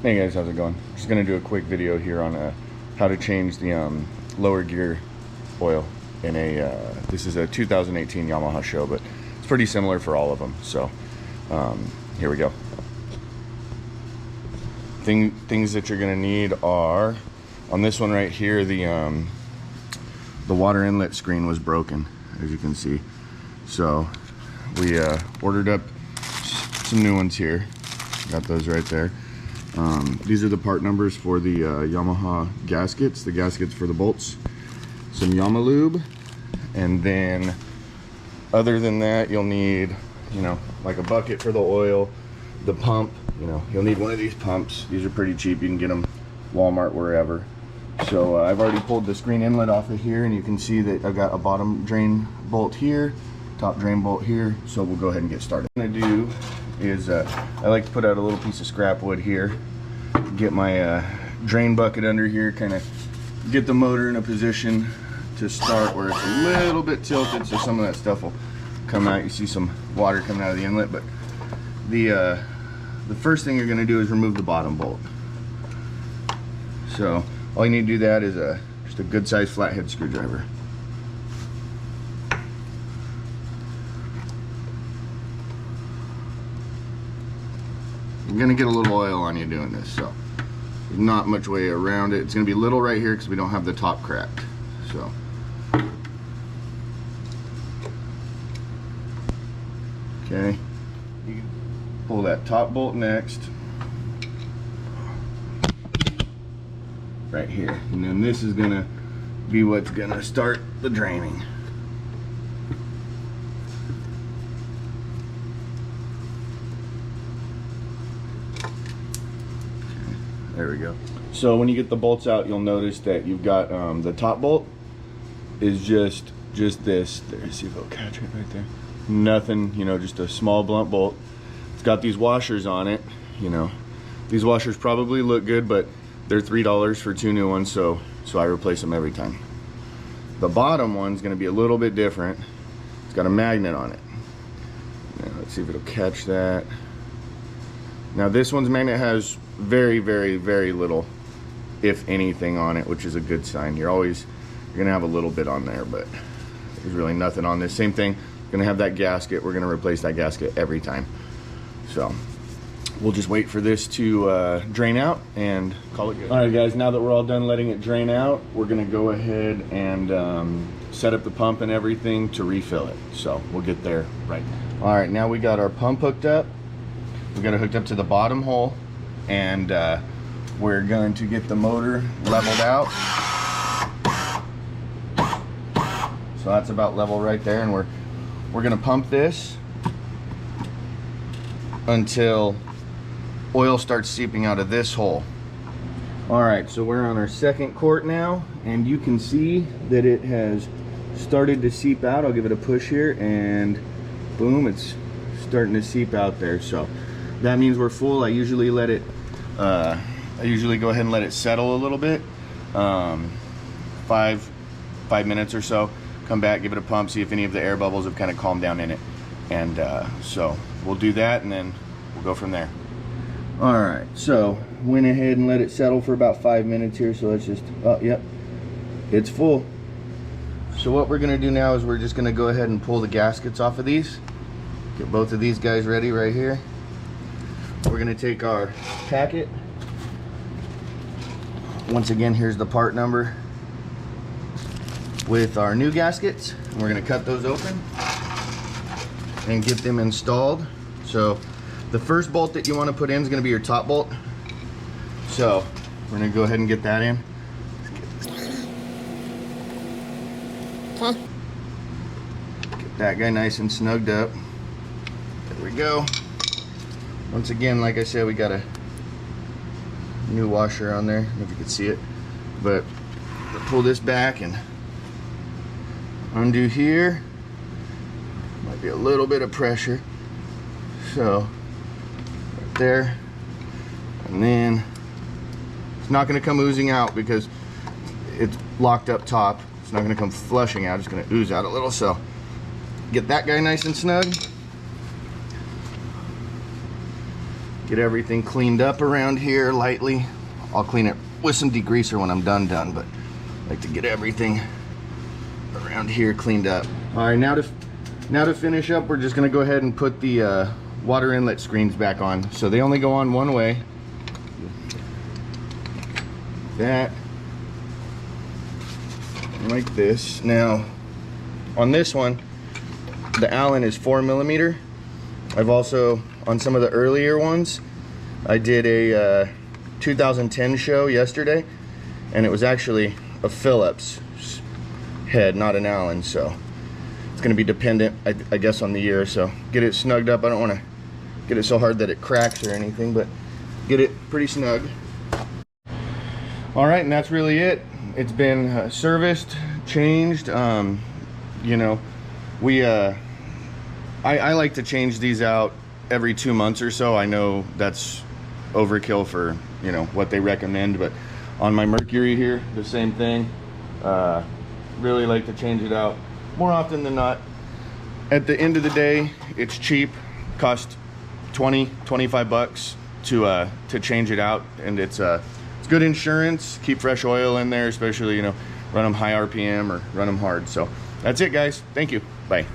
Hey guys, how's it going? Just gonna do a quick video here on how to change the lower gear oil in a this is a 2018 Yamaha Sho, but it's pretty similar for all of them. So here we go. Things that you're gonna need are, on this one right here, the water inlet screen was broken, as you can see. So we ordered up some new ones here. Got those right there. These are the part numbers for the Yamaha gaskets, the gaskets for the bolts, some Yamaha lube, and then other than that you'll need, like a bucket for the oil, the pump, you'll need one of these pumps. These are pretty cheap, you can get them Walmart, wherever. So I've already pulled the screen inlet off of here, and you can see that I've got a bottom drain bolt here, top drain bolt here. So we'll go ahead and get started. What I'm gonna do is I like to put out a little piece of scrap wood here, get my drain bucket under here, kind of get the motor in a position to start where it's a little bit tilted, so some of that stuff will come out. You see some water coming out of the inlet, but the first thing you're going to do is remove the bottom bolt. So all you need to do that is just a good sized flathead screwdriver. You're gonna get a little oil on you doing this, so there's not much way around it. It's gonna be little right here because we don't have the top cracked. So okay, you can pull that top bolt next, right here, and then this is gonna be what's gonna start the draining. There we go. So when you get the bolts out, you'll notice that you've got the top bolt is just this. There, see if it'll catch it right there. Nothing, just a small blunt bolt. It's got these washers on it. These washers probably look good, but they're $3 for 2 new ones, so I replace them every time. The bottom one's going to be a little bit different. It's got a magnet on it. Now, let's see if it'll catch that. Now this one's magnet has very, very, very little, if anything, on it, which is a good sign. You're gonna have a little bit on there, but there's really nothing on this. Same thing, gonna have that gasket. We're gonna replace that gasket every time. So we'll just wait for this to drain out and call it good. All right guys, now that we're all done letting it drain out, we're gonna go ahead and set up the pump and everything to refill it. So we'll get there right now. All right, now we got our pump hooked up. We got it hooked up to the bottom hole, and we're going to get the motor leveled out. So that's about level right there, and we're gonna pump this until oil starts seeping out of this hole. All right, so we're on our second quart now, and you can see that it has started to seep out. I'll give it a push here, and boom, it's starting to seep out there. So that means we're full. I usually go ahead and let it settle a little bit, 5 minutes or so. Come back, give it a pump, see if any of the air bubbles have kind of calmed down in it, and so we'll do that, and then we'll go from there. All right, so went ahead and let it settle for about 5 minutes here. So let's just, oh yep, it's full. So what we're gonna do now is we're just gonna go ahead and pull the gaskets off of these. Get both of these guys ready right here. We're gonna take our packet. Once again, here's the part number with our new gaskets. And we're gonna cut those open and get them installed. So the first bolt that you wanna put in is gonna be your top bolt. So we're gonna go ahead and get that in. Okay. Get that guy nice and snugged up. There we go. Once again, like I said, we got a new washer on there. I don't know if you can see it, but we'll pull this back and undo here. Might be a little bit of pressure. So right there, and then it's not going to come oozing out because it's locked up top. It's not going to come flushing out. It's going to ooze out a little. So get that guy nice and snug. Get everything cleaned up around here lightly. I'll clean it with some degreaser when I'm done, but I like to get everything around here cleaned up. All right, now to finish up, we're just gonna go ahead and put the water inlet screens back on. So they only go on one way. That, like this. Now, on this one, the Allen is 4mm. I've also, on some of the earlier ones, I did a 2010 show yesterday, and it was actually a Phillips head, not an Allen, so it's going to be dependent, I guess, on the year. So get it snugged up. I don't want to get it so hard that it cracks or anything, but get it pretty snug. All right, and that's really it. It's been serviced, changed. You know, I like to change these out every 2 months or so. I know that's overkill for, you know, what they recommend, but on my Mercury here, the same thing. Really like to change it out more often than not. At the end of the day, it's cheap. Cost 20-25 bucks to change it out, and it's good insurance. Keep fresh oil in there, especially, you know, run them high RPM or run them hard. So that's it, guys. Thank you. Bye.